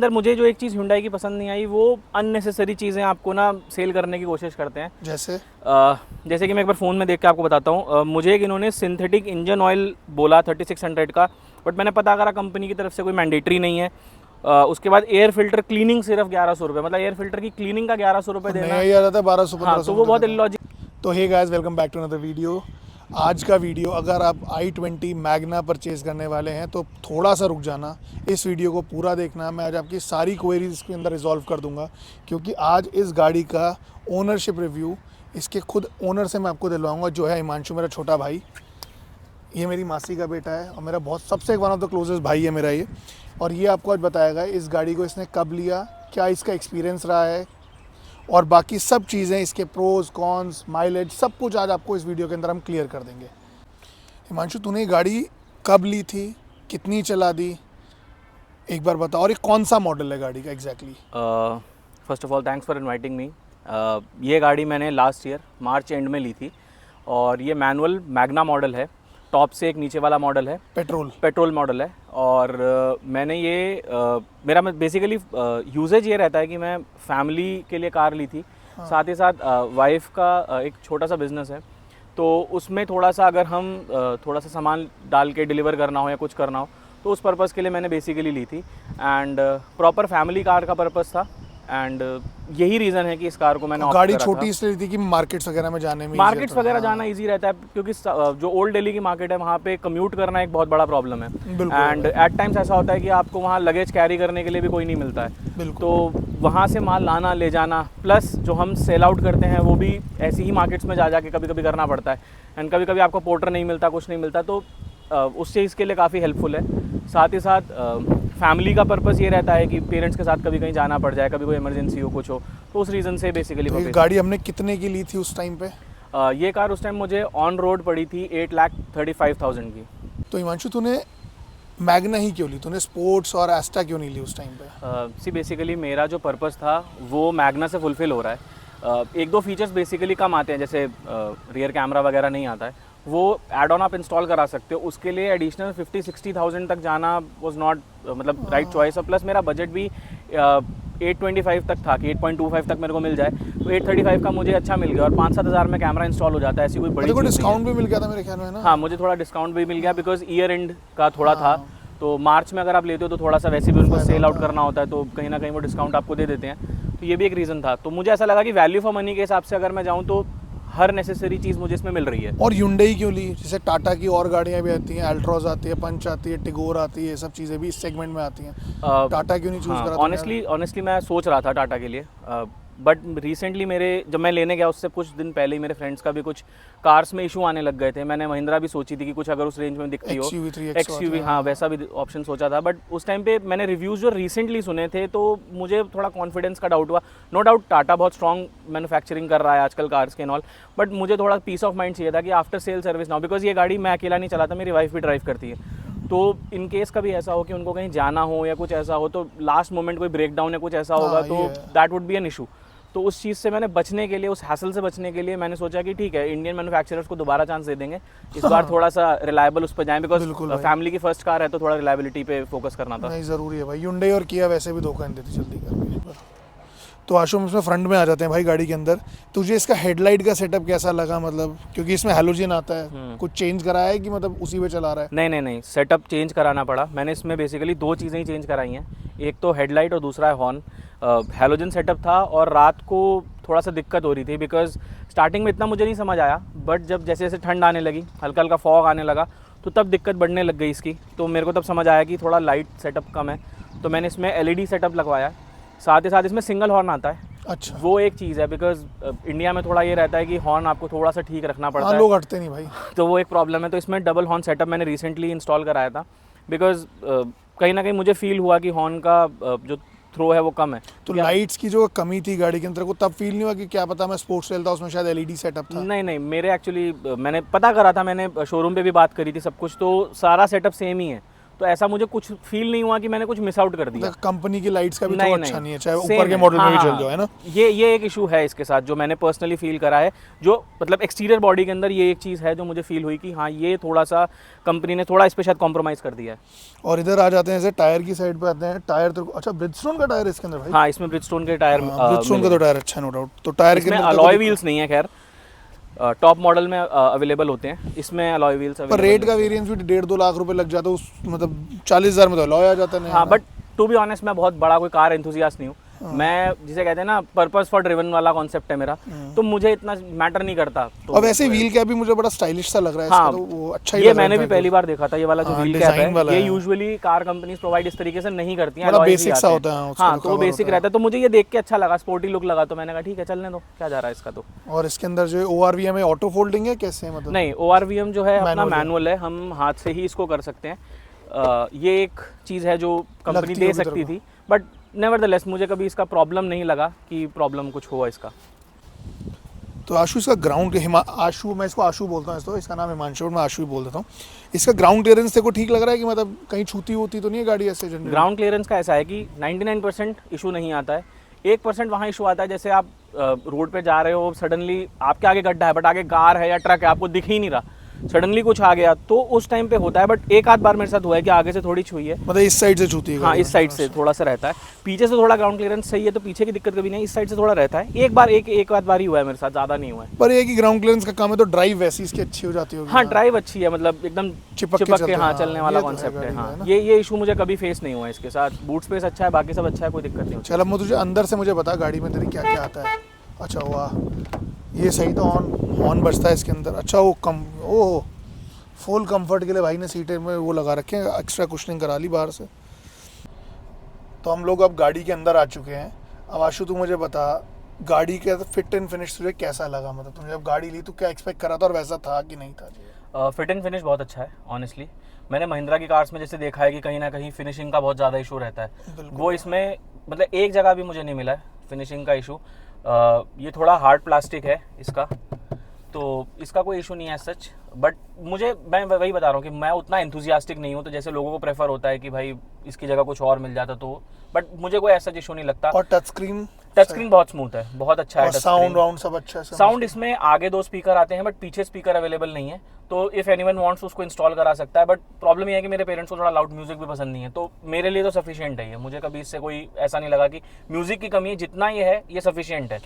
अंदर मुझे जो एक चीज़ Hyundai की पसंद नहीं आई, वो अननेसेसरी चीज़ें आपको ना सेल करने की कोशिश करते हैं। जैसे कि मैं एक बार फ़ोन में देख के आपको बताता हूँ। मुझे एक इन्होंने सिंथेटिक इंजन ऑयल बोला 3600 का, बट मैंने पता करा कंपनी की तरफ से कोई मैंडेटरी नहीं है। उसके बाद एयर फिल्टर क्लीनिंग सिर्फ 1100 रुपये, मतलब एयर फिल्टर की क्लीनिंग का 1100 रुपये देना, नहीं आ था 1200 हाँ, तो वो बहुत इलॉजिक। तो hey guys, welcome back to another video. आज का वीडियो, अगर आप i20 मैग्ना परचेज़ करने वाले हैं तो थोड़ा सा रुक जाना, इस वीडियो को पूरा देखना। मैं आज आपकी सारी क्वेरीज इसके अंदर रिजॉल्व कर दूंगा, क्योंकि आज इस गाड़ी का ओनरशिप रिव्यू इसके खुद ओनर से मैं आपको दिलवाऊंगा, जो है हिमांशु, मेरा छोटा भाई। ये मेरी मासी का बेटा है और मेरा बहुत सबसे वन ऑफ द क्लोजेस्ट भाई है मेरा ये। और ये आपको आज बताएगा इस गाड़ी को इसने कब लिया, क्या इसका एक्सपीरियंस रहा है, और बाकी सब चीज़ें, इसके प्रोज कॉन्स, माइलेज, सब कुछ आज आपको इस वीडियो के अंदर हम क्लियर कर देंगे। हिमांशु, तूने ये गाड़ी कब ली थी, कितनी चला दी, एक बार बता, और ये कौन सा मॉडल है गाड़ी का exactly? First of all thanks for inviting me. ये गाड़ी मैंने लास्ट ईयर मार्च एंड में ली थी, और ये मैनुअल मैग्ना मॉडल है, टॉप से एक नीचे वाला मॉडल है, पेट्रोल मॉडल है। और मैंने ये मेरा बेसिकली यूजेज ये रहता है कि मैं फैमिली के लिए कार ली थी। हाँ। साथ ही साथ वाइफ का एक छोटा सा बिजनेस है, तो उसमें थोड़ा सा अगर हम थोड़ा सा सामान डाल के डिलीवर करना हो या कुछ करना हो, तो उस पर्पज़ के लिए मैंने बेसिकली ली थी। एंड प्रॉपर फैमिली कार का पर्पज़ था, एंड यही रीज़न है कि इस कार को मैंने गाड़ी छोटी इसलिए थी कि मार्केट्स वगैरह में जाने में, मार्केट्स वगैरह जाना इजी रहता है, क्योंकि जो ओल्ड दिल्ली की मार्केट है वहाँ पे कम्यूट करना एक बहुत बड़ा प्रॉब्लम है। एंड एट टाइम्स ऐसा होता है कि आपको वहाँ लगेज कैरी करने के लिए भी कोई नहीं मिलता है, तो वहाँ से माल लाना ले जाना, प्लस जो हम सेल आउट करते हैं वो भी ऐसी ही मार्केट्स में जा के कभी कभी करना पड़ता है। एंड कभी कभी आपको पोर्टर नहीं मिलता, कुछ नहीं मिलता, तो उस चीज़ के लिए काफ़ी हेल्पफुल है। साथ ही साथ फैमिली का पर्पस ये रहता है कि पेरेंट्स के साथ कभी कहीं जाना पड़ जाए, कभी कोई इमरजेंसी हो, कुछ हो, तो उस रीज़न से बेसिकली। तो गाड़ी हमने कितने की ली थी उस टाइम पे? ये कार उस टाइम मुझे ऑन रोड पड़ी थी 8,35,000 की। तो हिमांशु, तूने मैग्ना ही क्यों ली? तूने स्पोर्ट्स और एस्टा क्यों नहीं ली उस टाइम पे? बेसिकली मेरा जो पर्पस था वो मैग्ना से फुलफिल हो रहा है। एक दो फीचर्स बेसिकली कम आते हैं, जैसे रियर कैमरा वगैरह नहीं आता है, वो एड ऑन आप इंस्टॉल करा सकते हो। उसके लिए एडिशनल 50-60,000 तक जाना वाज नॉट मतलब राइट चॉइस। और प्लस मेरा बजट भी 825 तक था कि 8.25 तक मेरे को मिल जाए, तो 835 का मुझे अच्छा मिल गया, और 5-7 हज़ार में कैमरा इंस्टॉल हो जाता है। ऐसी कोई बड़ी चीज़ डिस्काउंट भी मिल गया था मेरे ख्याल में ना? हाँ, मुझे थोड़ा डिस्काउंट भी मिल गया, बिकॉज ईयर एंड का थोड़ा था, तो मार्च में अगर आप लेते हो तो थोड़ा सा वैसे भी उनको सेल आउट करना होता है, तो कहीं ना कहीं वो डिस्काउंट आपको दे देते हैं। तो ये भी एक रीज़न था। तो मुझे ऐसा लगा कि वैल्यू फॉर मनी के हिसाब से अगर मैं जाऊँ तो हर नेसेसरी चीज़ मुझे इसमें मिल रही है। और Hyundai क्यों ली? जैसे टाटा की और गाड़ियाँ भी आती हैं, अल्ट्रॉज आती है, पंच आती है, टिगोर आती है, ये सब चीज़ें भी इस सेगमेंट में आती हैं। टाटा क्यों नहीं चूज़ करा? ऑनेस्टली मैं सोच रहा था टाटा के लिए, बट रिसेंटली जब मैं लेने गया उससे कुछ दिन पहले ही मेरे फ्रेंड्स का भी कुछ कार्स में इशू आने लग गए थे। मैंने महिंद्रा भी सोची थी कि कुछ अगर उस रेंज में दिखती हो, XUV, हाँ वैसा भी ऑप्शन सोचा था। बट उस टाइम पे मैंने रिव्यूज़ जो रिसेंटली सुने थे, तो मुझे थोड़ा कॉन्फिडेंस का डाउट हुआ। नो डाउट टाटा बहुत स्ट्रॉन्ग मैन्युफैक्चरिंग कर रहा है आजकल कार्स के एंड ऑल, बट मुझे थोड़ा पीस ऑफ माइंड चाहिए था कि after sale service now, because ये गाड़ी मैं अकेला नहीं चलाता, मेरी वाइफ भी ड्राइव करती है, तो इन केस कभी ऐसा हो कि उनको कहीं जाना हो या कुछ ऐसा हो, तो लास्ट मोमेंट कोई ब्रेक डाउन या कुछ ऐसा होगा, तो that would be an issue. तो उस चीज़ से मैंने बचने के लिए, उस हैसल से बचने के लिए मैंने सोचा कि ठीक है, इंडियन मैन्युफैक्चरर्स को दोबारा चांस दे देंगे, इस बार थोड़ा सा रिलायबल उस पर जाएं, बिकॉज फैमिली की फर्स्ट कार है, तो थोड़ा रिलायबिलिटी पे फोकस करना था। नहीं, ज़रूरी है भाई। Hyundai और Kia वैसे भी धोखा नहीं देती जल्दी करके। तो आशु, हम इसमें फ्रंट में आ जाते हैं भाई गाड़ी के अंदर। तुझे इसका हेडलाइट का सेटअप कैसा लगा? मतलब क्योंकि इसमें हैलोजन आता है, कुछ चेंज कराया है कि मतलब उसी पे चला रहा है? नहीं, सेटअप चेंज कराना पड़ा। मैंने इसमें बेसिकली दो चीज़ें ही चेंज कराई हैं, एक तो हेडलाइट और दूसरा है हॉर्न। हैलोजन सेटअप था, और रात को थोड़ा सा दिक्कत हो रही थी, बिकॉज स्टार्टिंग में इतना मुझे नहीं समझ आया, बट जब जैसे जैसे ठंड आने लगी, हल्का हल्का फॉग आने लगा, तो तब दिक्कत बढ़ने लग गई इसकी। तो मेरे को तब समझ आया कि थोड़ा लाइट सेटअप कम है, तो मैंने इसमें LED सेटअप लगवाया। साथ ही साथ इसमें सिंगल हॉर्न आता है। अच्छा, वो एक चीज़ है, बिकॉज इंडिया में थोड़ा ये रहता है कि हॉर्न आपको थोड़ा सा ठीक रखना पड़ता है, लोग हटते नहीं भाई, तो वो एक प्रॉब्लम है। तो इसमें डबल हॉर्न सेटअप मैंने रिसेंटली इंस्टॉल कराया था, बिकॉज कहीं ना कहीं मुझे फील हुआ कि हॉर्न का जो थ्रो है वो कम है। तो लाइट्स की जो कमी थी गाड़ी के अंदर, को तब फील नहीं हुआ कि क्या पता मैं स्पोर्ट्स लेता, उसमें शायद LED सेटअप था? नहीं, मेरे एक्चुअली मैंने पता करा था, मैंने शोरूम पे भी बात करी थी सब कुछ, तो सारा सेटअप सेम ही है। तो ऐसा मुझे कुछ फील नहीं हुआ कि मैंने कुछ मिस आउट कर दिया। कंपनी की लाइट्स का भी नहीं, तो नहीं, अच्छा नहीं है, चाहे same ऊपर के है। मॉडल में हाँ, भी चल हाँ, जाओ, है ना। ये एक इशू है इसके साथ जो मैंने पर्सनली फील करा है, जो मतलब एक्सटीरियर बॉडी के अंदर ये एक चीज़ है जो मुझे फील हुई कि हाँ ये थोड़ा सा कंपनी ने थोड़ा इस पे शायद कॉम्प्रोमाइज़ कर दिया है। और इधर आ जाते हैं, जैसे टायर की साइड पे आते हैं। टायर तो अच्छा ब्रिजस्टोन का टायर है इसके अंदर भाई। हाँ, इसमें ब्रिजस्टोन के टायर ब्रिजस्टोन का तो टायर अच्छा, नो डाउट। तो टायर के इसमें अंदर अलॉय व्हील्स नहीं है, खैर टॉप मॉडल में अवेलेबल होते हैं, इसमें अलॉय व्हील्स पर रेट का वेरिएंस भी 1.5-2 लाख रुपए लग जाता है उस, मतलब 40,000 में तो अलॉय आ जाता है। हाँ, बट टू बी ऑनेस्ट मैं बहुत बड़ा कोई कार एंथुसियास्ट नहीं हूँ। मैं जिसे कहते हैं ना पर्पस फॉर ड्रिवन वाला कॉन्सेप्ट है मेरा, तो मुझे इतना मैटर नहीं करता। तो और वैसे व्हील कैप भी मुझे बड़ा स्टाइलिश सा लग रहा है हाँ, इसका, तो वो अच्छा ही ये लग रहा है मैंने भी मेरे को। पहली बार देखा था, ये वाला जो हाँ, व्हील कैप डिजाइन वाला है, ये है। यूजुअली कार कंपनीज प्रोवाइड इस तरीके से नहीं करती हैं, बड़ा alloys ही बेसिक सा आते हैं। होता है, उसका हाँ, जो तो वो cover बेसिक होता है। रहता है, तो मुझे ये देख के अच्छा लगा, स्पोर्टी लुक लगा, तो मैंने कहा ठीक है चलने दो, क्या जा रहा है इसका। तो और इसके अंदर जो ORVM है ऑटो फोल्डिंग है, कैसे है मतलब? नहीं, ORVM जो है अपना Manual है। मैनुअल है, हम हाथ से ही इसको कर सकते हैं। ये एक चीज़ है जो कंपनी लगती दे होगी सकती तेरे थी, बट नेवरदलेस मुझे कभी इसका प्रॉब्लम नहीं लगा कि प्रॉब्लम कुछ हुआ इसका। तो आशु इसका ग्राउंड, आशु, मैं इसको आशु बोलता हूँ, इसका नाम हिमांशु, मैं आशु ही बोल देता हूँ। इसका ग्राउंड क्लियरेंस तेरे को ठीक लग रहा है कि मतलब कहीं छूती होती तो नहीं है गाड़ी ऐसे जनरली? ग्राउंड क्लियरेंस का ऐसा है कि 99% इशू नहीं आता है, 1% वहाँ इशू आता है। जैसे आप रोड पे जा रहे हो, सडनली आपके आगे गड्ढा है बट आगे कार है या ट्रक है, आपको दिख ही नहीं रहा, सडनली कुछ आ गया, तो उस टाइम पे होता है। बट एक आध बार मेरे साथ हुआ है कि आगे से थोड़ी छुई है, मतलब इस साइड से छूती है हाँ गाड़ी? इस साइड से थोड़ा सा रहता है, पीछे से थोड़ा ग्राउंड क्लियरेंस सही है तो पीछे की दिक्कत कभी नहीं, इस साइड से थोड़ा रहता है। एक आध बार ही हुआ है मेरे साथ, ज़्यादा नहीं हुआ है। पर ये कि ग्राउंड क्लियरेंस का काम है तो ड्राइव वैसी इसकी अच्छी हो जाती होगी। हाँ, ड्राइव अच्छी है, मतलब एकदम चिपक के चिपक के चलते हैं, हाँ हाँ, चलने वाला ये तो है कॉन्सेप्ट है। गाड़ी का, हाँ, है ना? ये इशू मुझे कभी फेस नहीं हुआ है इसके साथ। बूट स्पेस अच्छा है, बाकी सब अच्छा है, कोई दिक्कत नहीं होती। चल अब मैं तुझे अंदर से मुझे बता गाड़ी में तेरी क्या क्या आता है। अच्छा वाह, ये सही तो हॉर्न बजता है इसके अंदर। अच्छा वो ओह, फुल कंफर्ट के लिए भाई ने सीटें में वो लगा रखे हैं, एक्स्ट्रा कुशनिंग करा ली बाहर से। तो हम लोग अब गाड़ी के अंदर आ चुके हैं। अब आशु तू मुझे बता, गाड़ी के फिट एंड फिनिश तुझे कैसा लगा? मतलब तुमने जब गाड़ी ली तो क्या एक्सपेक्ट करा था और वैसा था कि नहीं था? फिट एंड फिनिश बहुत अच्छा है ऑनेस्टली। मैंने महिंद्रा की कार्स में जैसे देखा है कि कहीं ना कहीं फिनिशिंग का बहुत ज़्यादा इशू रहता है, वो इसमें मतलब एक जगह भी मुझे नहीं मिला है फिनिशिंग का इशू। ये थोड़ा हार्ड प्लास्टिक है इसका, तो इसका कोई इशू नहीं है सच। बट मैं वही बता रहा हूँ कि मैं उतना एंथुजियास्टिक नहीं हूँ, तो जैसे लोगों को प्रेफर होता है कि भाई इसकी जगह कुछ और मिल जाता तो, बट मुझे कोई ऐसा इशू नहीं लगता। और टच स्क्रीन बहुत स्मूथ है, बहुत अच्छा है। साउंड वाउंड सब अच्छा है? साउंड इसमें आगे 2 स्पीकर आते हैं बट पीछे स्पीकर अवेलेबल नहीं है, तो इफ़ एनीवन वांट्स उसको इंस्टॉल करा सकता है। बट प्रॉब्लम ये है कि मेरे पेरेंट्स को थोड़ा लाउड म्यूजिक भी पसंद नहीं है, तो मेरे लिए तो सफिशिएंट है ये। मुझे कभी इससे कोई ऐसा नहीं लगा कि म्यूजिक की कमी है, जितना ये है ये सफिशिएंट है।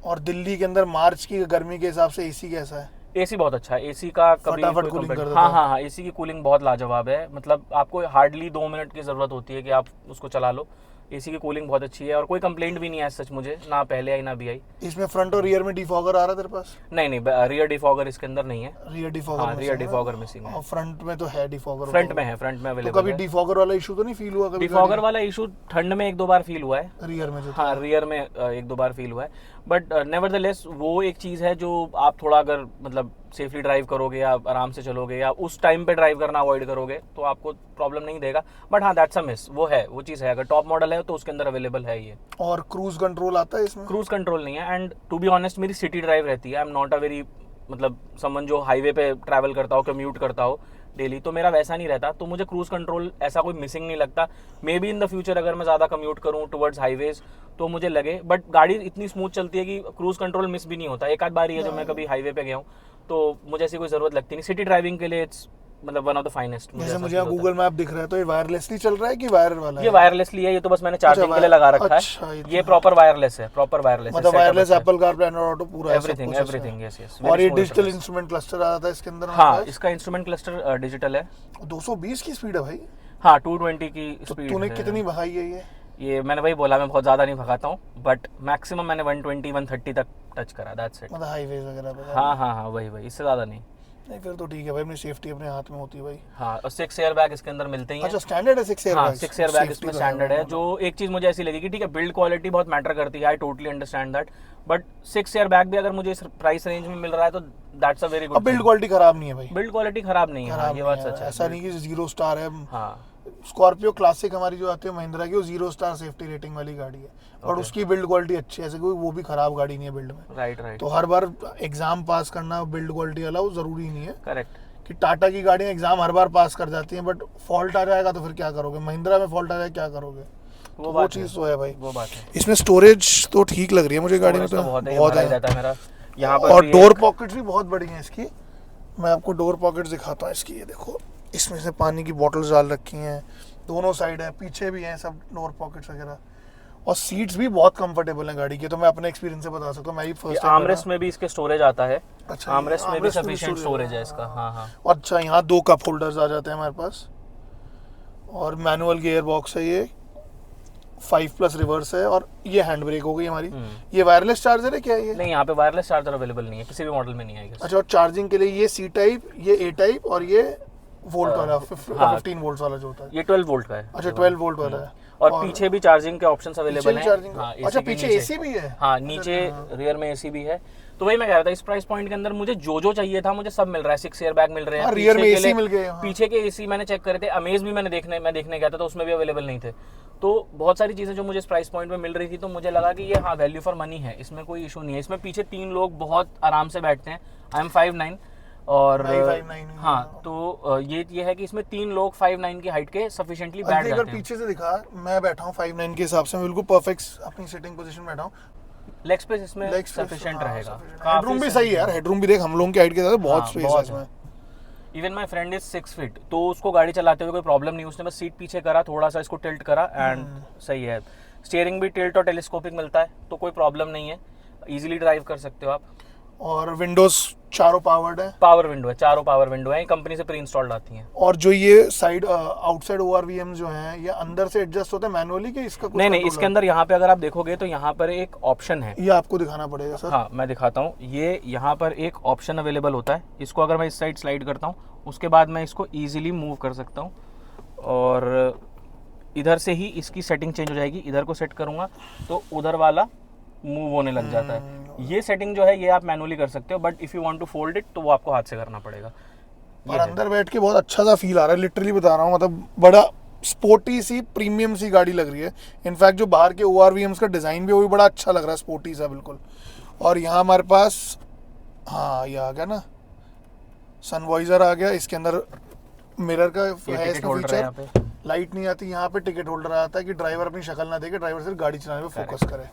और दिल्ली के अंदर मार्च की गर्मी के हिसाब से एसी कैसा है? एसी बहुत अच्छा है, एसी का कभी फटाफट कूलिंग कर देता हाँ है। हाँ हाँ, एसी की कूलिंग बहुत लाजवाब है। मतलब आपको हार्डली 2 मिनट की ज़रूरत होती है कि आप उसको चला लो। एसी की कूलिंग बहुत अच्छी है और कोई कंप्लेंट भी नहीं है सच, मुझे ना पहले आई ना भी आई। इसमें फ्रंट और रियर में डिफॉगर आ रहा है तेरे पास? नहीं, रियर डिफॉगर इसके अंदर नहीं है। रियर डिफॉगर हाँ, रियर डिफॉगर मिसिंग है। और फ्रंट में तो है डिफॉगर? फ्रंट में है, फ्रंट में तो अवेलेबल कभी है। डिफॉगर वाला इशू तो नहीं फील हुआ कभी? डिफॉगर वाला इशू ठंड में 1-2 बार फील हुआ है, रियर में जो हाँ रियर में 1-2 बार फील हुआ है। बट नेवरदलेस वो एक चीज़ है जो आप थोड़ा अगर मतलब सेफली ड्राइव करोगे या आराम से चलोगे या उस टाइम पे ड्राइव करना अवॉइड करोगे तो आपको प्रॉब्लम नहीं देगा। बट हाँ, दैट्स अ मिस, वो चीज़ है। अगर टॉप मॉडल है तो उसके अंदर अवेलेबल है ये। और क्रूज कंट्रोल आता है इसमें? क्रूज कंट्रोल नहीं है, एंड टू बी ऑनेस्ट मेरी सिटी ड्राइव रहती है। I am not a very मतलब समवन जो हाईवे पे ट्रैवल करता हो, कम्यूट करता हो डेली, तो मेरा वैसा नहीं रहता, तो मुझे क्रूज कंट्रोल ऐसा कोई मिसिंग नहीं लगता। May be in the future अगर मैं ज़्यादा कम्यूट करूँ टुवर्ड्स हाईवेज तो मुझे लगे, बट गाड़ी इतनी स्मूथ चलती है कि क्रूज कंट्रोल मिस भी नहीं होता। एक आध बार ही है जो मैं कभी हाईवे पे गया हूँ, तो मुझे ऐसी कोई ज़रूरत लगती नहीं। सिटी ड्राइविंग के लिए इट्स मतलब वन ऑफ द फाइनेस्ट। जैसे मुझे यहाँ गूगल मैप दिख रहा है, तो ये वायरलेसली चल रहा है कि वायर वाला है? ये वायरलेसली है, ये तो बस मैंने चार्जिंग के लिए लगा रखा है। ये प्रॉपर वायरलेस है, प्रॉपर वायरलेस मतलब wireless Apple CarPlay Android auto पूरा एवरीथिंग यस यस। और ये डिजिटल इंस्ट्रूमेंट क्लस्टर आ जाता है इसके अंदर? हाँ, इसका इंस्ट्रूमेंट क्लस्टर डिजिटल है। 220 की स्पीड है भाई? हाँ, 220 की स्पीड। तूने कितनी भगाई है ये मैंने वही बोला, मैं बहुत ज़्यादा नहीं भगाता हूँ, बट मैक्सिमम मैंने 120-130 तक टच करा, दैट्स इट। मतलब हाईवेज वगैरह पे? हाँ, वही इससे ज़्यादा नहीं। नहीं फिर तो ठीक है भाई, अपनी सेफ्टी अपने हाथ में होती है भाई। हाँ, और 6 एयर बैग इसके अंदर मिलते ही हैं। अच्छा, स्टैंडर्ड है 6 एयर बैग? हाँ, 6 एयर बैग इसमें स्टैंडर्ड है। जो एक चीज़ मुझे ऐसी लगी कि ठीक है, बिल्ड क्वालिटी बहुत मैटर करती है, I totally understand that, but 6 air bag भी अगर मुझे इस प्राइस रेंज में मिल रहा है तो that's a very good. Build quality खराब नहीं है भाई? बिल्ड क्वालिटी खराब नहीं है, ये बात सच है। ऐसा नहीं कि 0 स्टार है। हाँ, स्कॉर्पियो क्लासिक हमारी जो आती है महिंद्रा की, वो 0 स्टार सेफ्टी रेटिंग वाली गाड़ी है, और उसकी बिल्ड क्वालिटी अच्छी है, ऐसे कोई वो भी खराब गाड़ी नहीं है बिल्ड में। राइट। तो हर बार एग्जाम पास करना बिल्ड क्वालिटी वाला वो जरूरी नहीं है। करेक्ट। कि टाटा की गाड़ियाँ एग्जाम हर बार पास कर जाती हैं, बट फॉल्ट आ जाएगा तो फिर क्या करोगे, महिंद्रा में फॉल्ट आ जाए क्या करोगे, वो चीज़ तो है भाई। वो बात है। इसमें स्टोरेज तो ठीक लग रही है मुझे गाड़ी में, तो बहुत है जाता है मेरा यहाँ पर। और डोर पॉकेट्स भी बहुत बड़ी हैं इसकी। मैं आपको डोर पॉकेट्स दिखाता हूँ इसकी, ये देखो, इसमें से पानी की बॉटल्स डाल रखी हैं, दोनों साइड है, पीछे भी हैं सब डोर पॉकेट्स वगैरह, और सीट्स भी बहुत कंफर्टेबल हैं गाड़ी की, तो मैं अपने एक्सपीरियंस से बता सकता हूँ। मैं भी फर्स्ट टाइम आर्मरेस्ट में भी इसके स्टोरेज आता है। अच्छा, आर्मरेस्ट में भी सफिशिएंट स्टोरेज है इसका। हाँ हाँ। अच्छा, यहाँ 2 कप होल्डर्स आ जाते हैं हमारे पास, और मैनुअल गियर बॉक्स है ये, 5+ रिवर्स है, और ये हैंड ब्रेक हो गई हमारी। ये वायरलेस चार्जर है क्या ये? नहीं, यहाँ पे वायरलेस चार्जर अवेलेबल नहीं है, किसी भी मॉडल में नहीं आएगा। अच्छा, और चार्जिंग के लिए ये C टाइप, ये A टाइप, और ये वोल्ट वाला 15 वोल्ट वाला जो होता है, ये 12 वोल्ट का है। अच्छा 12 वोल्ट वाला है। और पीछे भी चार्जिंग के ऑप्शंस अवेलेबल हैं। हाँ, अच्छा पीछे एसी भी है। हाँ, नीचे रियर में एसी भी है। तो वही मैं कह रहा था, इस प्राइस पॉइंट के अंदर मुझे जो चाहिए था मुझे सब मिल रहा है। 6 एयर बैग मिल रहे हैं, रियर में एसी मिल गए। पीछे के एसी मैंने चेक करे थे, अमेज भी मैं देखने गया था तो उसमें भी अवेलेबल नहीं थे। तो बहुत सारी चीज़ें जो मुझे इस प्राइस पॉइंट में मिल रही थी, तो मुझे लगा कि ये हाँ वैल्यू फॉर मनी है, इसमें कोई इशू नहीं है। इसमें पीछे 3 लोग बहुत आराम से बैठते हैं। आई एम 5'9" और हाँ, तो ये है कि इसमें 3 लोग 5'9" की हाइट के सफिशिएंटली बैठ जाते हैं। पीछे से दिखा, मैं बैठा हूँ 5'9" के हिसाब से, बिल्कुल परफेक्ट अपनी सिटिंग पोजीशन में बैठा हूँ। लेग स्पेस इसमें सफिशिएंट रहेगा। हेडरूम भी सही है यार, हेडरूम भी देख, हम लोगों की हाइट के साथ बहुत स्पेस है इसमें। Even my friend is 6 feet, तो उसको गाड़ी चलाते हुए कोई प्रॉब्लम नहीं, उसने बस सीट पीछे करा, थोड़ा सा इसको टिल्ट करा एंड सही है। स्टीयरिंग भी टिल्ट और टेलीस्कोपिक मिलता है, तो कोई प्रॉब्लम नहीं है, इजीली ड्राइव कर सकते हो आप। और विंडोज चारों पावर्ड है, पावर विंडो है, चारों पावर विंडो है, कंपनी से प्री इंस्टॉल्ड आती हैं। और जो ये साइड आउटसाइड ORVM जो हैं, ये अंदर से एडजस्ट होते हैं मैनुअली कि इसका कुछ? नहीं, इसके अंदर यहाँ पे अगर आप देखोगे तो यहाँ पर एक ऑप्शन है, ये आपको दिखाना पड़ेगा सर। हाँ मैं दिखाता हूँ। ये यहाँ पर एक ऑप्शन अवेलेबल होता है, इसको अगर मैं इस साइड स्लाइड करता हूँ, उसके बाद मैं इसको ईजिली मूव कर सकता हूँ, और इधर से ही इसकी सेटिंग चेंज हो जाएगी। इधर को सेट करूँगा तो उधर वाला मूव होने लग जाता है। ये सेटिंग जो है ये आप मैनुअली कर सकते हो, but if you want to fold it तो वो आपको हाथ से करना पड़ेगा। और अंदर बैठ के बहुत अच्छा सा फील आ रहा है, लिटरली बता रहा हूँ, मतलब बड़ा स्पोर्टी सी प्रीमियम सी गाड़ी लग रही है। इनफैक्ट जो बाहर के ORVMs का डिज़ाइन भी वो भी बड़ा अच्छा लग रहा है, स्पोर्टी सा बिल्कुल। और यहाँ हमारे पास हाँ ये आ गया ना, सनवाइजर आ गया, इसके अंदर मिरर का है इसका फीचर, लाइट नहीं आती, यहाँ पे टिकट होल्डर आता है कि ड्राइवर अपनी शक्ल ना देखे, ड्राइवर सिर्फ गाड़ी चलाने पे फोकस करे।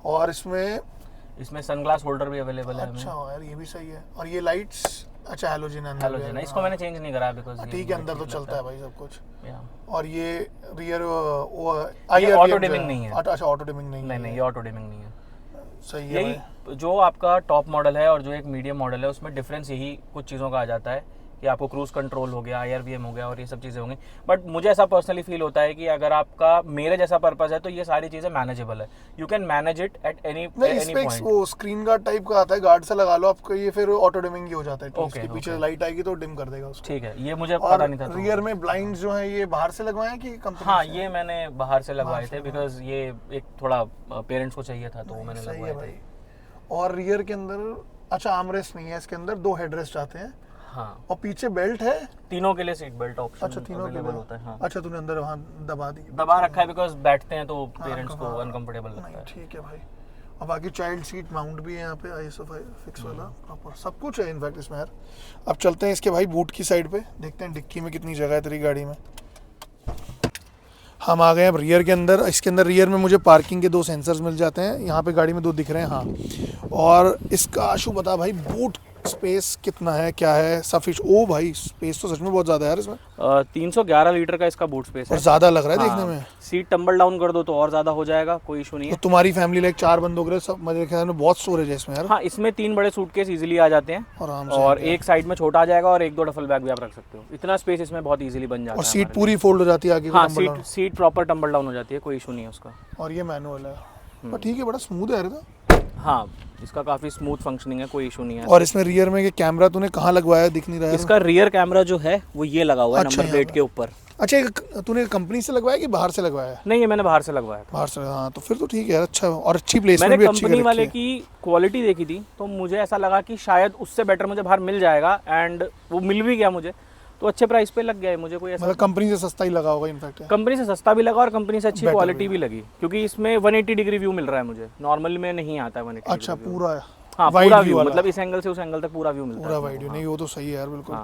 और इसमें सनग्लास होल्डर भी अवेलेबल है। अच्छा यार ये भी सही है। और ये लाइट्स, अच्छा हैलोजन है, इसको मैंने चेंज नहीं करा बिकॉज़ ठीक है, अंदर तो चलता है भाई सब कुछ। और ये रियर ऑटो डिमिंग नहीं है। अच्छा ऑटो डिमिंग नहीं, ये ऑटो डिमिंग नहीं है। सही है। यही जो आपका टॉप मॉडल है और जो एक मीडियम मॉडल है, उसमें डिफरेंस यही कुछ चीज़ों का आ जाता है कि आपको क्रूज कंट्रोल हो गया, IRVM हो गया, और ये सब चीज़ें होंगी। बट मुझे ऐसा पर्सनली फील होता है कि अगर आपका मेरे जैसा पर्पस है तो ये सारी चीज़ें मैनेजेबल है। You can manage it at any point. वो स्क्रीन गार्ड टाइप का आता है, गार्ड से लगा लो आपको, ये फिर ऑटो डिमिंग ही हो जाता है। इसके पीछे लाइट आएगी तो डिम कर देगा उसको। ठीक है, ये मुझे पता नहीं था। रियर में ब्लाइंड्स जो है ये बाहर से लगवाए हैं कि कंपनी? हाँ, ये मैंने बाहर से लगवाए थे, बिकॉज ये एक थोड़ा पेरेंट्स को चाहिए था, तो वो मैंने लगवाए थे। और रियर के अंदर अच्छा आर्मरेस्ट नहीं है, इसके अंदर 2 हेडरेस्ट आते हैं। हाँ, और पीछे बेल्ट है, तीनों के लिए सीट बेल्ट ऑप्शन। अच्छा तीनों के लिए होता है। हाँ। अच्छा तूने अंदर वहाँ दबा रखा है बिकॉज बैठते हैं तो पेरेंट्स को अनकंफर्टेबल लगता है। ठीक है भाई। और बाकी चाइल्ड सीट माउंट भी है यहाँ पे, ISO फिक्स वाला प्रॉपर सब कुछ है इनफैक्ट इसमें यार। अब चलते हैं इसके भाई बूट की साइड पे, देखते हैं डिक्की में कितनी जगह है तेरी गाड़ी में। हम आ गए अब रियर के अंदर। इसके अंदर रियर में मुझे पार्किंग के 2 सेंसर्स मिल जाते हैं, यहाँ पे गाड़ी में 2 दिख रहे हैं। हाँ, और इसका आशु बता भाई बूट स्पेस कितना है, क्या है सफिश? ओ भाई स्पेस तो सच में बहुत ज़्यादा है यार इसमें। 311 लीटर का इसका बूट स्पेस है, और ज़्यादा लग रहा है देखने में। सीट टम्बल डाउन कर दो तो और ज़्यादा हो जाएगा, कोई इशू नहीं है। तो तुम्हारी फैमिली लाइक 4 बंदों के लिए सब मेरे ख्याल में बहुत स्टोरेज है इसमें यार। हाँ, इसमें 3 बड़े सूटकेस इजीली आ जाते हैं आराम से, और एक साइड में छोटा आ जाएगा और 1-2 डफल बैग भी आप रख सकते हो। इतना स्पेस इसमें बहुत इजीली बन जाता है। और सीट पूरी फोल्ड हो जाती है आगे? हाँ, सीट प्रॉपर टम्बल डाउन हो जाती है, कोई इशू नहीं है उसका। और ये मैनुअल है, पर ठीक है, बड़ा स्मूथ है यार। हाँ, इसका काफ़ी स्मूथ फंक्शनिंग है, कोई इशू नहीं है। और इसमें रियर में कैमरा तूने कहाँ लगवाया, दिख नहीं रहा है? इसका रियर कैमरा जो है वो ये लगा हुआ है नंबर प्लेट के ऊपर। अच्छा, तूने कंपनी से लगवाया कि बाहर से लगवाया? नहीं, ये मैंने बाहर से लगवाया था। बाहर से? हाँ, तो फिर तो ठीक है यार, अच्छा। और अच्छी प्लेसमेंट भी अच्छी है। मैंने कंपनी वाले की क्वालिटी देखी थी तो मुझे ऐसा लगा कि शायद उससे बेटर मुझे बाहर मिल जाएगा, एंड वो मिल भी गया मुझे, तो अच्छे प्राइस पे लग गया। मुझे कोई ऐसा मतलब कंपनी से सस्ता ही लगा होगा इनफैक्ट। कंपनी से सस्ता भी लगा और कंपनी से अच्छी क्वालिटी भी लगी, क्योंकि इसमें 180 डिग्री व्यू मिल रहा है मुझे, नॉर्मल में नहीं आता है 180। अच्छा, पूरा? हाँ, पूरा व्यू, मतलब इस एंगल से उस एंगल तक पूरा व्यू मिलता है। पूरा वाइड व्यू नहीं, वो तो सही है यार बिल्कुल।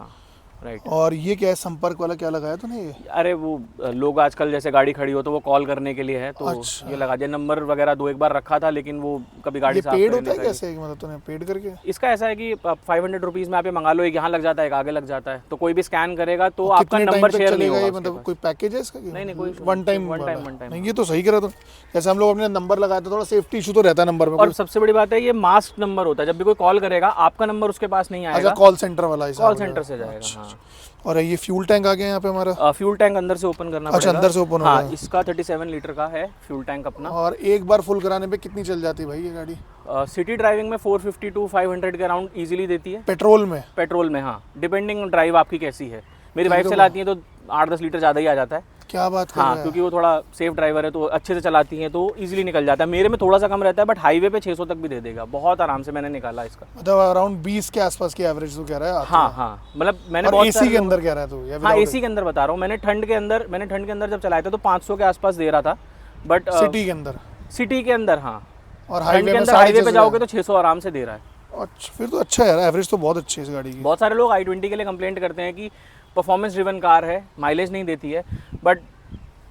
राइट। और ये क्या है, संपर्क वाला क्या लगाया तूने ये? अरे वो लोग आजकल जैसे गाड़ी खड़ी हो तो वो कॉल करने के लिए है, तो अच्छा। ये लगा दिया। नंबर वगैरह दो एक बार रखा था, लेकिन वो कभी गाड़ी ये साफ पेड करे होता नहीं है करी। कैसे, मतलब तूने पेड करके? इसका ऐसा है कि 500 रुपीज़ में आप ये मंगा लो, एक यहाँ लग जाता है, एक आगे लग जाता है, तो कोई भी स्कैन करेगा तो आपका कितने टाइम नंबर तक शेयर नहीं चलेगा होगा ये, उसके मतलब पास। कोई पैकेज है इसका? नहीं, कोई issue वन नहीं, टाइम one time, वाला? one time, नहीं, ये तो सही करा। तो जैसे हम लोग अपने नंबर लगाए तो थोड़ा सेफ्टी इशू तो रहता है नंबर में। और सबसे बड़ी बात है ये मास्क नंबर होता है, जब भी कोई कॉल करेगा आपका नंबर उसके पास नहीं अच्छा, आएगा, कॉल सेंटर वाला हिसाब कॉल हो सेंटर जाएगा। से जाएगा। हाँ। और ये फ्यूल टैंक आ गया यहाँ पे हमारा। फ्यूल टैंक अंदर से ओपन करना अच्छा, पड़ेगा। अंदर से ओपन हाँ, होगा। इसका 37 लीटर का है फ्यूल टैंक अपना। और एक बार फुल कराने पे कितनी चल जाती है भाई ये गाड़ी? सिटी ड्राइविंग में 450 टू 500 के अराउंड इजीली देती है। पेट्रोल में? पेट्रोल में हाँ, डिपेंडिंग ड्राइव आपकी कैसी है। मेरी वाइफ चलाती है तो 8-10 लीटर ज़्यादा ही आ जाता है। क्या बात कर हाँ, रहा है? क्योंकि वो थोड़ा सेफ ड्राइवर है तो अच्छे से चलाती हैं, तो इजीली निकल जाता है। मेरे में थोड़ा सा कम रहता है, बट हाईवे पे 600 तक भी दे देगा, बहुत आराम से मैंने निकाला इसका। मतलब अराउंड 20 के आसपास की एवरेज तो कह रहा है? हाँ हाँ, मतलब मैंने और बहुत एसी सारे के लोग- अंदर कह रहा है तू? या हाँ, एसी के अंदर बता रहा हूँ। मैंने ठंड के अंदर जब चलाया था तो 500 के आसपास दे रहा था, बट सिटी के अंदर? सिटी के अंदर हाँ। और ठंड हाईवे के में अंदर हाईवे पे 650? जाओगे तो 600 आराम से दे रहा है। अच्छा, फिर तो अच्छा है यार, एवरेज तो बहुत अच्छी है इस गाड़ी की। बहुत सारे लोग i20 के लिए कंप्लेंट करते हैं कि परफॉर्मेंस ड्रिवन कार है, माइलेज नहीं देती है, but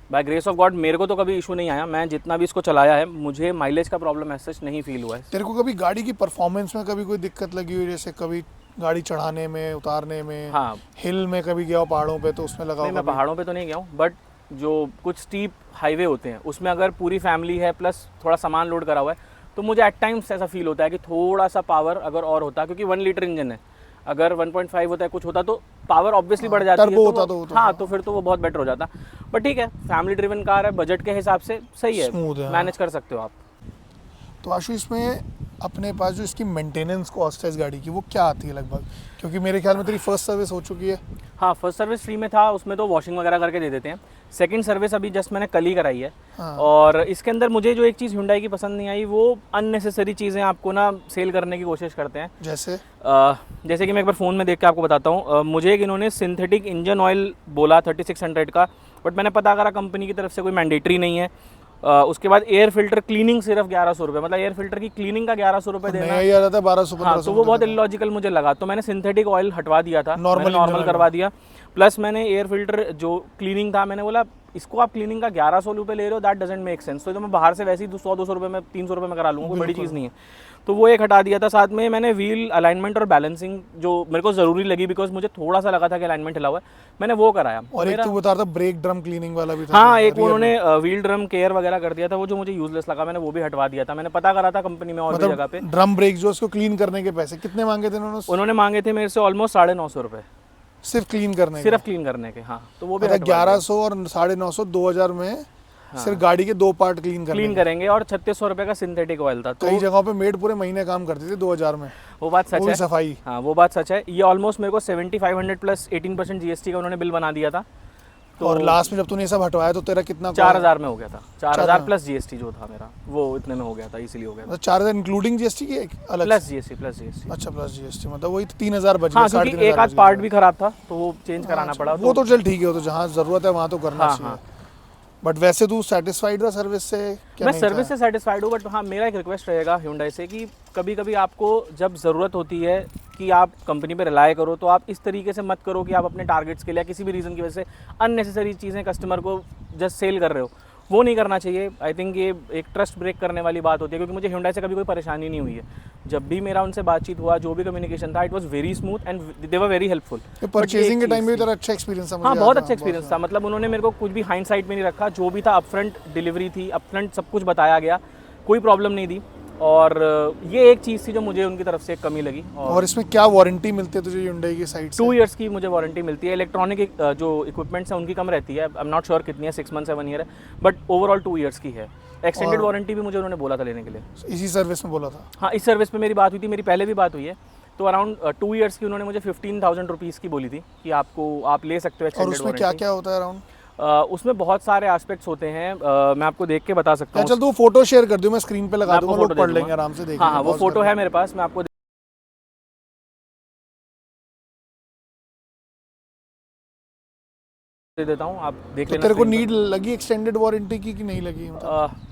by grace of God मेरे को तो कभी इशू नहीं आया। मैं जितना भी इसको चलाया है मुझे माइलेज का प्रॉब्लम ऐसा नहीं फील हुआ है। तेरे को कभी गाड़ी की परफॉर्मेंस में कभी कोई दिक्कत लगी हुई, जैसे कभी गाड़ी चढ़ाने में, उतारने में? हाँ, हिल में कभी गया हो पहाड़ों पे तो उसमें लगा नहीं हो मैं कभी? पहाड़ों पे तो नहीं गया हूँ, बट जो कुछ स्टीप हाईवे होते हैं उसमें अगर पूरी फैमिली है प्लस थोड़ा सामान लोड करा हुआ है तो मुझे एट टाइम्स ऐसा फील होता है कि थोड़ा सा पावर अगर और होता, क्योंकि 1 लीटर इंजन है, अगर 1.5 होता है कुछ होता तो पावर ऑब्वियसली बढ़ जाती है। टर्बो तो होता वो- तो हाँ, तो फिर तो वो बहुत बेटर हो जाता। बट ठीक है, फैमिली ड्रिवन कार है, बजट के हिसाब से सही है, Smooth है, मैनेज कर सकते हो आप। तो आशु, इसमें अपने पास जो इसकी मेंटेनेंस कॉस्ट है इस गाड़ी की, वो क्या आती है लगभग? क्योंकि मेरे ख्याल में तेरी फर्स्ट सर्विस हो चुकी है। हाँ, फर्स्ट सर्विस फ्री में था, उसमें तो वॉशिंग वगैरह करके दे देते हैं। सेकंड सर्विस अभी जस्ट मैंने कल ही कराई है। हाँ। और इसके अंदर मुझे जो एक चीज़ Hyundai की पसंद नहीं आई, वो अननेसेसरी चीज़ें आपको ना सेल करने की कोशिश करते हैं। जैसे? जैसे कि मैं एक बार फ़ोन में देख के आपको बताता हूँ। मुझे एक इन्होंने सिंथेटिक इंजन ऑयल बोला 3600 का, बट मैंने पता करा कंपनी की तरफ से कोई मैंडेटरी नहीं है। उसके बाद एयर फिल्टर क्लीनिंग सिर्फ 1100 रुपये, मतलब एयर फिल्टर की क्लीनिंग का 1100 रुपये देना। नया ही आ जाता है 1200 हाँ, 1500। तो वो बहुत इलॉजिकल मुझे लगा, तो मैंने सिंथेटिक ऑयल हटवा दिया था, नॉर्मल नॉर्मल करवा दिया। प्लस मैंने एयर फिल्टर जो क्लीनिंग था, मैंने बोला इसको आप क्लीनिंग का 1100 रुपये ले रहे हो, दैट डजंट मेक सेंस। तो मैं बाहर से वैसे ही 100-200 रुपये में 300 रुपये में करा लूँगा, कोई बड़ी चीज़ नहीं है। तो वो एक हटा दिया था। साथ में मैंने व्हील अलाइनमेंट और बैलेंसिंग जो मेरे को ज़रूरी लगी, बिकॉज मुझे थोड़ा सा लगा था कि अलाइनमेंट हिला हुआ है, मैंने वो कराया। और एक तो बता रहा था ब्रेक ड्रम क्लीनिंग वाला भी था। हाँ, एक वो उन्होंने व्हील ड्रम केयर वगैरह कर दिया था, वो जो मुझे यूजलेस लगा, मैंने वो भी हटवा दिया था। मैंने पता करा था कंपनी में और भी जगह पे। ड्रम ब्रेक जो उसको क्लीन करने के पैसे कितने मांगे थे उन्होंने? उन्होंने मांगे थे मेरे से ऑलमोस्ट 950 रुपये, सिर्फ क्लीन करने के? सिर्फ क्लीन करने के। हाँ, तो वो भी मतलब 1100 और 950, 2000 में सिर्फ गाड़ी के 2 पार्ट क्लीन करने क्लीन करेंगे। और 3600 रुपये का सिंथेटिक ऑयल था। तो कई जगहों पे मेड पूरे महीने काम करती थी 2000 में। वो बात सच वो भी है, सफाई। हाँ वो बात सच है। ये ऑलमोस्ट मेरे को 7500 प्लस 18% GST का उन्होंने बिल बना दिया था। तो और लास्ट में जब तूने ये सब हटवाया तो तेरा कितना? 4000 में हो गया था। 4000 प्लस GST जो था मेरा, वो इतने में हो गया था, इसीलिए हो गया था। 4000 इंक्लूडिंग जीएसटी की एक अलग? Plus GST। अच्छा, प्लस जीएसटी, मतलब वही 3000 बच गया। हाँ, क्योंकि एक आध पार्ट भी खराब था तो वो चेंज कराना पड़ा। वो तो चल ठीक है, वो तो जहाँ जरूरत है वहाँ तो करना हाँ, चाहिए। हाँ। बट वैसे तू सेटिस्फाइड था सर्विस से? क्या मैं नहीं सर्विस था? से सेटिस्फाइड हूँ, बट हाँ मेरा एक रिक्वेस्ट रहेगा Hyundai से कि कभी कभी आपको जब ज़रूरत होती है कि आप कंपनी पे रिलाय करो, तो आप इस तरीके से मत करो कि आप अपने टारगेट्स के लिए किसी भी रीज़न की वजह से अननेसेसरी चीज़ें कस्टमर को जस्ट सेल कर रहे हो, वो नहीं करना चाहिए। आई थिंक ये एक ट्रस्ट ब्रेक करने वाली बात होती है, क्योंकि मुझे Hyundai से कभी कोई परेशानी नहीं हुई है। जब भी मेरा उनसे बातचीत हुआ, जो भी कम्युनिकेशन था, it was very smooth and they were very helpful. Purchasing के टाइम में भी तेरा अच्छा एक्सपीरियंस था? हाँ, बहुत अच्छा एक्सपीरियंस था। मतलब उन्होंने मेरे को कुछ भी हाइंडसाइट में नहीं रखा, जो भी था अपफ्रंट डिलीवरी थी, अपफ्रंट सब कुछ बताया गया, कोई प्रॉब्लम नहीं दी। और ये एक चीज़ थी जो मुझे उनकी तरफ से एक कमी लगी। और इसमें क्या वारंटी मिलती है तुझे Hyundai की साइड से? 2 इयर्स की मुझे वारंटी मिलती है। इलेक्ट्रॉनिक जो इक्विपमेंट्स हैं उनकी कम रहती है, आई एम नॉट श्योर कितनी है, 6 मंथ्स है 1 ईयर है, बट ओवरऑल 2 इयर्स की है। एक्सटेंडेड वारंटी भी मुझे उन्होंने बोला था लेने के लिए। इसी सर्विस में बोला था? हाँ, इस सर्विस पे मेरी बात हुई थी, मेरी पहले भी बात हुई है। तो अराउंड 2 इयर्स की उन्होंने मुझे 15,000 रुपीज़ की बोली थी कि आप ले सकते हो और एक्सटेंडेड उसमें क्या क्या होता है अराउंड? उसमें बहुत सारे एस्पेक्ट्स होते हैं। मैं आपको देख के बता सकता हूँ। चल तू फोटो शेयर कर दूँ, मैं स्क्रीन पे लगा मैं दूंगा, आपको लोग फोटो पढ़ दे लेंगे दूंगा। आराम से, देख हाँ हाँ, वो फोटो है मेरे पास, मैं आपको दे देता हूँ, आप देख तो लेना। तेरे को screen पर। नीड लगी एक्सटेंडेड वारंटी की कि नहीं लगी?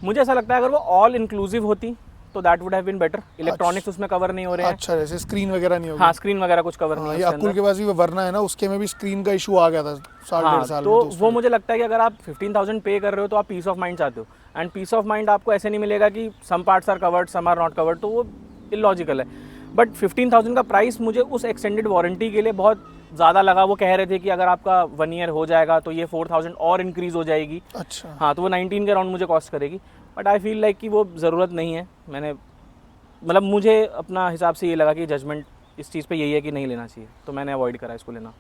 मुझे ऐसा लगता है अगर वो ऑल इंक्लूसिव होती तो that would have been better. Electronics उसमें कवर नहीं हो रहे हैं। अच्छा, जैसे स्क्रीन वगैरह नहीं होगी। हाँ, स्क्रीन वगैरह कुछ कवर नहीं हाँ, है ये उसके अकुल अंदर। के पास भी वरना है ना, उसके में भी स्क्रीन का इशू आ गया था साल हाँ, डेढ़ साल तो में। तो वो मुझे लगता है कि अगर आप 15,000 पे कर रहे हो तो आप पीस ऑफ माइंड चाहते हो, एंड पीस ऑफ माइंड आपको ऐसे नहीं मिलेगा कि some parts are covered some are not covered, तो वो इलॉजिकल है। बट 15,000 का प्राइस मुझे उस एक्सटेंडेड वारंटी के लिए बहुत ज़्यादा लगा। वो कह रहे थे कि अगर आपका 1 ईयर हो जाएगा तो ये 4,000 और इंक्रीज़ हो जाएगी। अच्छा। हाँ, तो वो 19 के अराउंड मुझे कॉस्ट करेगी, बट आई फील लाइक कि वो ज़रूरत नहीं है। मैंने मतलब मुझे अपना हिसाब से ये लगा कि जजमेंट इस चीज़ पे यही है कि नहीं लेना चाहिए, तो मैंने अवॉइड करा इसको लेना।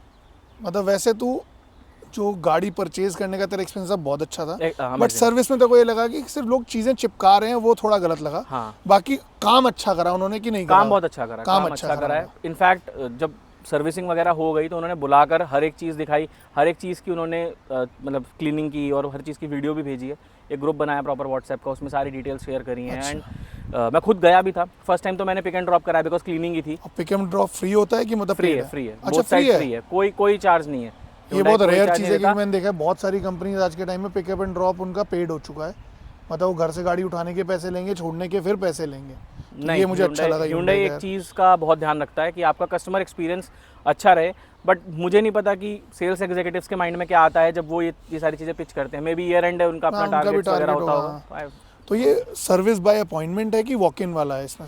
मतलब वैसे तू जो गाड़ी परचेज करने का तेरा एक्सपीरियंस बहुत अच्छा था, हाँ, बट सर्विस में तो को ये लगा कि सिर्फ लोग चीजें चिपका रहे हैं, वो थोड़ा गलत लगा। हाँ, बाकी काम अच्छा करा उन्होंने कि नहीं करा? काम बहुत अच्छा करा, काम अच्छा करा है। इनफैक्ट जब सर्विसिंग वगैरह हो गई तो उन्होंने बुलाकर हर एक चीज़ दिखाई, हर एक चीज़ की उन्होंने मतलब क्लीनिंग की और हर चीज़ की वीडियो भी भेजी है। एक ग्रुप बनाया प्रॉपर व्हाट्सएप का, उसमें सारी डिटेल्स शेयर करी हैं। एंड मैं खुद गया भी था। फर्स्ट टाइम तो मैंने पिक एंड ड्रॉप कराया बिकॉज क्लीनिंग ही थी। पिक एंड ड्रॉप फ्री होता है कि मतलब फ्री paid है, फ्री है, अच्छा, बोथ साइड फ्री है, कोई चार्ज नहीं है। ये बहुत रेयर चीज़ है, क्योंकि मैंने देखा है बहुत सारी कंपनीज आज के टाइम में पिकअप एंड ड्रॉप उनका पेड हो चुका है। मतलब वो घर से गाड़ी उठाने के पैसे लेंगे, छोड़ने के फिर पैसे लेंगे। तो नहीं, ये मुझे अच्छा लगा। Hyundai एक चीज़ का बहुत ध्यान रखता है कि आपका कस्टमर एक्सपीरियंस अच्छा रहे, बट मुझे नहीं पता कि सेल्स एग्जीक्यूटिव्स के माइंड में क्या आता है जब वो ये सारी चीज़ें पिच करते हैं। मे बी ईयर एंड है, उनका अपना टारगेट वगैरह होता होगा। तो ये सर्विस बाय अपॉइंटमेंट है कि वॉक इन वाला है इसमें?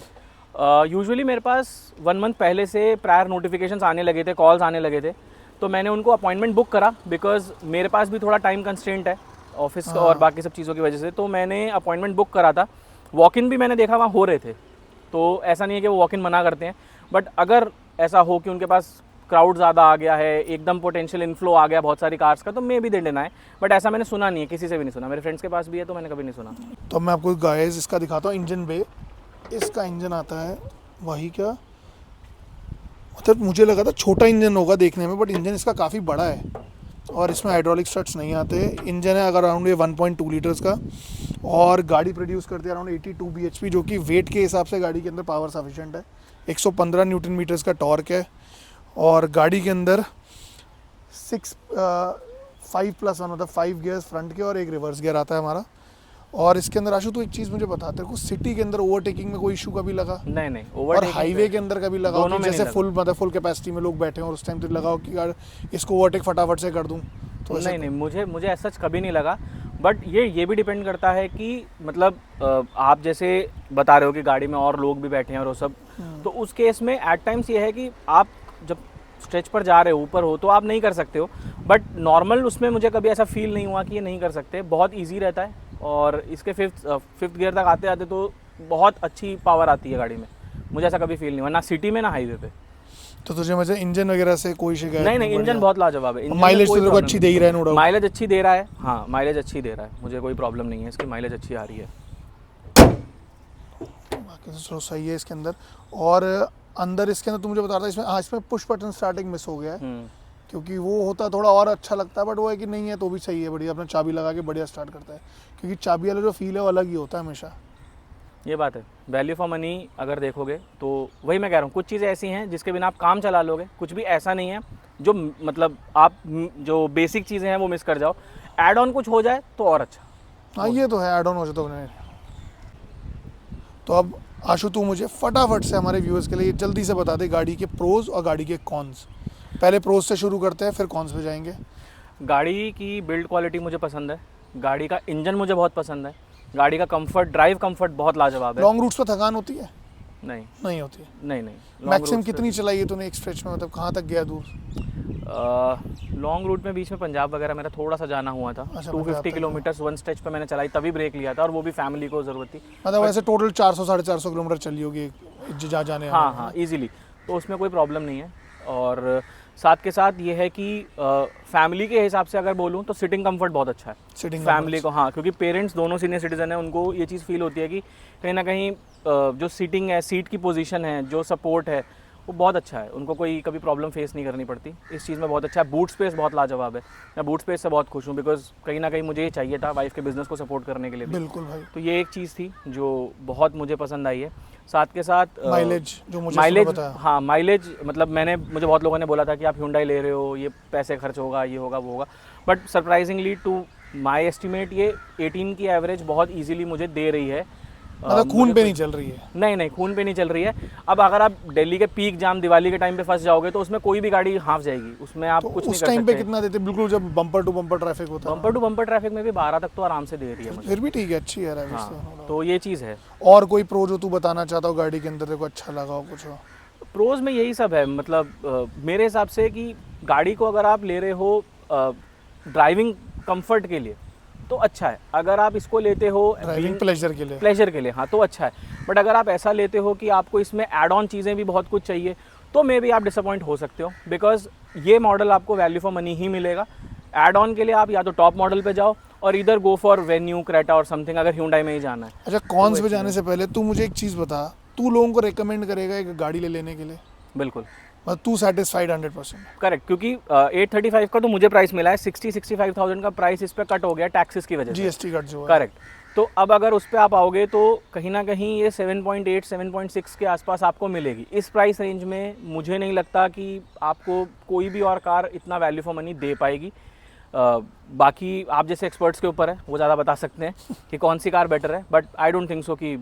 यूजुअली मेरे पास 1 मंथ पहले से प्रायर नोटिफिकेशंस आने लगे थे, कॉल्स आने लगे थे, तो मैंने उनको अपॉइंटमेंट बुक करा बिकॉज मेरे पास भी थोड़ा टाइम कंस्ट्रेंट है ऑफिस और बाकी सब चीज़ों की वजह से। तो मैंने अपॉइंटमेंट बुक करा था। वॉक इन भी मैंने देखा वहाँ हो रहे थे, तो ऐसा नहीं है कि वो वॉक इन मना करते हैं, बट अगर ऐसा हो कि उनके पास क्राउड ज़्यादा आ गया है, एकदम पोटेंशियल इनफ्लो आ गया बहुत सारी कार्स का, तो मे भी दे देना है। बट ऐसा मैंने सुना नहीं है, किसी से भी नहीं सुना। मेरे फ्रेंड्स के पास भी है तो मैंने कभी नहीं सुना। तो मैं आपको गाइस इसका दिखाता हूँ इंजन बे। इसका इंजन आता है वही क्या, मतलब मुझे लगा था छोटा इंजन होगा देखने में, बट इंजन इसका काफ़ी बड़ा है और इसमें हाइड्रोलिक स्ट्रट्स नहीं आते। इंजन है अगर अराउंड ये 1.2 लीटर्स का, और गाड़ी प्रोड्यूस करती है अराउंड 82 bhp, जो कि वेट के हिसाब से गाड़ी के अंदर पावर सफिशिएंट है। 115 न्यूटन मीटर्स का टॉर्क है, और गाड़ी के अंदर 5+1 मतलब 5 गियर्स फ्रंट के और एक रिवर्स गियर आता है हमारा। और इसके अंदर आशु तो एक चीज़ मुझे बता, तेरे को सिटी के अंदर ओवरटेकिंग में कोई इशू कभी लगा? नहीं, और हाईवे के अंदर कभी लगा हो कि जैसे फुल कैपेसिटी में लोग बैठे हैं और उस टाइम तो लगा हो कि यार इसको ओवरटेक फटाफट से कर दूं? तो नहीं, मुझे ऐसा कभी नहीं लगा। बट ये भी डिपेंड करता है कि मतलब आप जैसे बता रहे हो कि गाड़ी में और लोग भी बैठे हैं और वो सब, तो उस केस में एट टाइम्स ये है कि आप जब स्ट्रेच पर जा रहे हो, ऊपर हो, तो आप नहीं कर सकते हो। बट नॉर्मल उसमें मुझे कभी ऐसा फील नहीं हुआ कि ये नहीं कर सकते। बहुत ईजी रहता है, और इसके फिफ्थ गियर तक आते आते तो बहुत अच्छी पावर आती है गाड़ी में। मुझे ऐसा कभी फील नहीं हुआ, ना सिटी में ना हाईवे पे। तो तुझे मुझे इंजन वगैरह से कोई शिकायत नहीं, इंजन बहुत लाजवाब है। माइलेज तो तेरे को अच्छी दे ही रहा है, नो डाउट। माइलेज अच्छी दे रहा है, हाँ, माइलेज अच्छी दे रहा है, मुझे कोई प्रॉब्लम नहीं है, इसकी माइलेज अच्छी आ रही है। बाकी तो सही है इसके अंदर। और अंदर इसके अंदर तू मुझे बता रहा था इसमें पुश बटन स्टार्टिंग मिस हो गया है, क्योंकि वो होता थोड़ा और अच्छा लगता है, बट वो है कि नहीं है तो भी सही है, बढ़िया अपना चाबी लगा के बढ़िया स्टार्ट करता है, क्योंकि चाबी वाला जो फील है वो अलग ही होता है हमेशा। ये बात है, वैल्यू फॉर मनी अगर देखोगे तो वही मैं कह रहा हूँ, कुछ चीज़ें ऐसी हैं जिसके बिना आप काम चला लोगे, कुछ भी ऐसा नहीं है जो मतलब आप जो बेसिक चीज़ें हैं वो मिस कर जाओ। ऐड ऑन कुछ हो जाए तो और अच्छा। हाँ ये तो है, ऐड ऑन हो जाए तो नहीं। तो अब आशु तू मुझे फटाफट से हमारे व्यूअर्स के लिए जल्दी से बता दे गाड़ी के प्रोज और गाड़ी के कॉन्स। पहले प्रोज से शुरू करते हैं, फिर कॉन्स पे जाएंगे। गाड़ी की बिल्ड क्वालिटी मुझे पसंद है, गाड़ी का इंजन मुझे बहुत पसंद है, गाड़ी का कंफर्ट, ड्राइव कंफर्ट बहुत लाजवाब है। लॉन्ग रूट्स पर थकान होती है? नहीं होती है। नहीं। मैक्सिमम कितनी चलाई है तूने एक स्ट्रेच में, मतलब कहाँ तक गया दूर? लॉन्ग रूट में बीच में पंजाब वगैरह मेरा थोड़ा सा जाना हुआ था। अच्छा, 250 किलोमीटर्स वन स्ट्रेच पे मैंने चलाई, तभी ब्रेक लिया था, और वो भी फैमिली को ज़रूरत थी। मतलब वैसे टोटल 400-450 किलोमीटर चली होगी जा जाने? हाँ, इजीली, तो उसमें कोई प्रॉब्लम नहीं है। और साथ के साथ ये है कि फैमिली के हिसाब से अगर बोलूँ तो सिटिंग कंफर्ट बहुत अच्छा है सिटिंग फैमिली को। हाँ, क्योंकि पेरेंट्स दोनों सीनियर सिटीजन हैं, उनको ये चीज़ फील होती है कि कहीं ना कहीं जो सीटिंग है, सीट की पोजीशन है, जो सपोर्ट है, वो बहुत अच्छा है, उनको कोई कभी प्रॉब्लम फेस नहीं करनी पड़ती। इस चीज़ में बहुत अच्छा है। बूट स्पेस बहुत लाजवाब है, मैं बूट स्पेस से बहुत खुश हूँ, बिकॉज कहीं ना कहीं मुझे ये चाहिए था वाइफ के बिज़नेस को सपोर्ट करने के लिए भी। बिल्कुल भाई। तो ये एक चीज़ थी जो बहुत मुझे पसंद आई है। साथ के साथ माइलेज जो मुझे बताया। हाँ, माइलेज मतलब मुझे बहुत लोगों ने बोला था कि आप Hyundai ले रहे हो, ये पैसे खर्च होगा, ये होगा, वो होगा, but surprisingly to my estimate ये 18 की एवरेज बहुत इजीली मुझे दे रही है। मतलब खून पे नहीं चल रही है। नहीं नहीं, खून पे नहीं चल रही है। अब अगर आप दिल्ली के पीक जाम दिवाली के टाइम पे फंस जाओगे तो उसमें कोई भी गाड़ी हाँफ जाएगी, उसमें आप तो कुछ नहीं उस कर टाइम पे सकते। कितना देते, बिल्कुल जब बम्पर टू बम्पर ट्रैफिक होता है? बम्पर टू बम्पर ट्रैफिक में भी 12 तक तो आराम से दे रही है मुझे। फिर भी ठीक है, अच्छी है यार। हाँ, तो ये चीज़ है। और कोई प्रो जो तू बताना चाहता हो गाड़ी के अंदर, तेरे को अच्छा लगा हो कुछ हो? प्रोज में यही सब है, मतलब मेरे हिसाब से कि गाड़ी को अगर आप ले रहे हो ड्राइविंग कंफर्ट के लिए तो अच्छा है। अगर आप इसको लेते हो ड्राइविंग प्लेजर के लिए? प्लेजर के लिए, हाँ, तो अच्छा है। बट अगर आप ऐसा लेते हो कि आपको इसमें एड ऑन चीज़ें भी बहुत कुछ चाहिए तो मे बी आप डिसअपॉइंट हो सकते हो, बिकॉज ये मॉडल आपको वैल्यू फॉर मनी ही मिलेगा। एड ऑन के लिए आप या तो टॉप मॉडल पे जाओ और इधर गो फॉर वेन्यू, क्रेटा और समथिंग, अगर Hyundai में ही जाना है। अच्छा, कॉन्स पे जाने से पहले तू मुझे एक चीज़ बता, तू लोगों को रेकमेंड करेगा एक गाड़ी लेने के लिए? बिल्कुल मतलब तू सेटिस्फाइड 100%? करेक्ट, क्योंकि 835 का तो मुझे प्राइस मिला है, 65,000 का प्राइस इस पर कट हो गया टैक्सेस की वजह से। जीएसटी कट जो है। करेक्ट। तो अब अगर उस पर आप आओगे तो कहीं ना कहीं ये 7.8 7.6 के आसपास आपको मिलेगी। इस प्राइस रेंज में मुझे नहीं लगता कि आपको कोई भी और कार इतना वैल्यू फॉर मनी दे पाएगी। बाकी आप जैसे एक्सपर्ट्स के ऊपर है, वो ज़्यादा बता सकते हैं कि कौन सी कार बेटर है, but I don't think so कि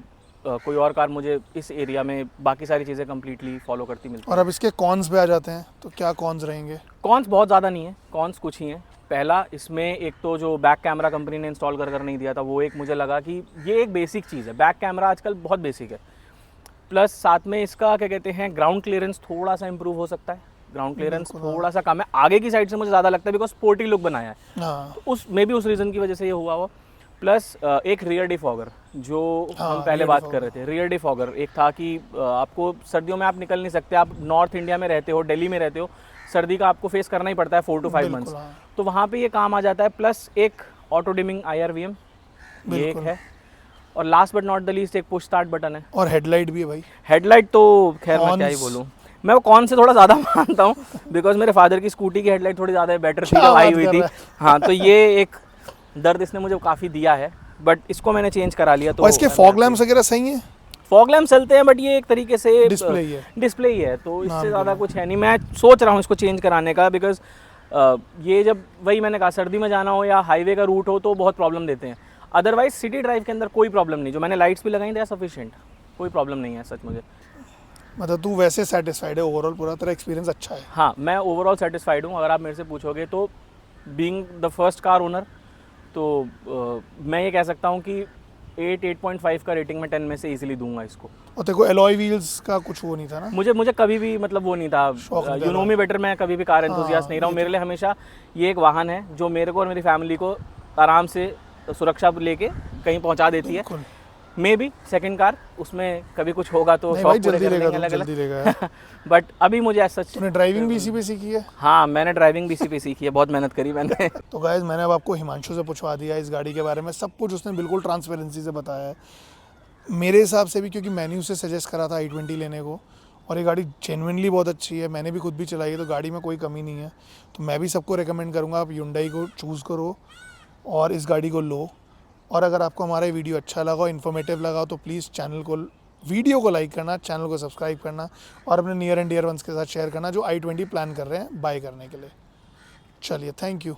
कोई और कार मुझे इस एरिया में बाकी सारी चीज़ें कम्प्लीटली फॉलो करती मिलती। और अब इसके कॉन्स पे आ जाते हैं, तो क्या कॉन्स रहेंगे? कॉन्स बहुत ज़्यादा नहीं है, कॉन्स कुछ ही हैं। पहला, इसमें एक तो जो बैक कैमरा कंपनी ने इंस्टॉल कर नहीं दिया था, वो एक मुझे लगा कि ये एक बेसिक चीज़ है। बैक कैमरा आजकल बहुत बेसिक है। प्लस साथ में इसका क्या कहते हैं, ग्राउंड क्लियरेंस थोड़ा सा इंप्रूव हो सकता है। ग्राउंड क्लियरेंस थोड़ा सा कम है आगे की साइड से, मुझे ज़्यादा लगता है, बिकॉज स्पोर्टी लुक बनाया है। हाँ, तो उस मे बी उस रीज़न की वजह से ये हुआ हो। प्लस एक रियर डिफॉगर जो हम पहले rear बात defogger। कर रहे थे। रियर डिफॉगर एक था कि आपको सर्दियों में आप निकल नहीं सकते, आप नॉर्थ इंडिया में रहते हो, दिल्ली में रहते हो, सर्दी का आपको फेस करना ही पड़ता है 4 to 5 मंथ्स, हाँ। तो वहाँ पे ये काम आ जाता है। प्लस एक ऑटो डिमिंग IRVM, ये एक है। और last but not the least एक पुश स्टार्ट बटन है। और हेडलाइट भी है भाई। हेडलाइट तो खैर मैं क्या ही Cons? बोलूँ, मैं वो कौन से थोड़ा ज़्यादा मानता हूँ, बिकॉज मेरे फादर की स्कूटी की हेडलाइट थोड़ी ज़्यादा बेटर थी क्या जब आई बात हुई कर थी। रहा हाँ, तो ये एक दर्द इसने मुझे काफ़ी दिया है, बट इसको मैंने चेंज करा लिया। तो और इसके फॉग लैम्प्स वगैरह सही हैं? फॉग लैम्प चलते हैं, बट ये एक तरीके से डिस्प्ले ही है। डिस्प्ले ही है, तो इससे नाम ज़्यादा के कुछ है नहीं। मैं सोच रहा हूँ इसको चेंज कराने का, बिकॉज ये जब वही मैंने कहा, सर्दी में जाना हो या हाईवे का रूट हो तो बहुत प्रॉब्लम देते हैं। अदरवाइज सिटी ड्राइव के अंदर कोई प्रॉब्लम नहीं, जो मैंने लाइट्स भी लगाई थी सफिशिएंट, कोई प्रॉब्लम नहीं है सच मुझे। मतलब तू वैसे सेटिस्फाइड है ओवरऑल, पूरा तेरा एक्सपीरियंस अच्छा है? हाँ, मैं ओवरऑल सेटिस्फाइड हूँ। अगर आप मेरे से पूछोगे तो being the first car owner, तो मैं ये कह सकता हूँ कि 8.5 का रेटिंग में 10 में से इजीली दूंगा इसको। और तेरे को एलॉय व्हील्स का कुछ वो नहीं था ना? मुझे कभी भी मतलब वो नहीं था, शौक नहीं था यू नो मी बेटर, मैं कभी भी कार एंथुसियास्ट नहीं रहा हूँ। ये मेरे लिए हमेशा ये एक वाहन है जो मेरे को और मेरी फैमिली को आराम से सुरक्षा लेके कहीं पहुँचा देती है। बिल्कुल। मे बी सेकंड कार उसमें कभी कुछ होगा तो नहीं शौक भाई, पूरे जल्दी कर लेगा लेंगे तू, अलग जल्दी लेगा यार। अलग। बट अभी मुझे ऐसा तूने ड्राइविंग भी इसी पे सीखी है? हाँ, मैंने ड्राइविंग भी इसी पे सीखी है, बहुत मेहनत करी मैंने। तो गाइज, मैंने अब आपको हिमांशु से पूछवा दिया इस गाड़ी के बारे में, सब कुछ उसने बिल्कुल ट्रांसपेरेंसी से बताया है। मेरे हिसाब से भी, क्योंकि मैंने उसे सजेस्ट करा था i20 लेने को, और ये गाड़ी जेन्युइनली बहुत अच्छी है, मैंने भी खुद भी चलाई है, तो गाड़ी में कोई कमी नहीं है। तो मैं भी सबको रेकमेंड करूँगा आप Hyundai को चूज़ करो और इस गाड़ी को लो। और अगर आपको हमारा वीडियो अच्छा लगा, इन्फॉर्मेटिव लगा, तो प्लीज़ वीडियो को लाइक करना, चैनल को सब्सक्राइब करना और अपने नियर एंड डियर वंस के साथ शेयर करना जो i20 प्लान कर रहे हैं बाय करने के लिए। चलिए, थैंक यू।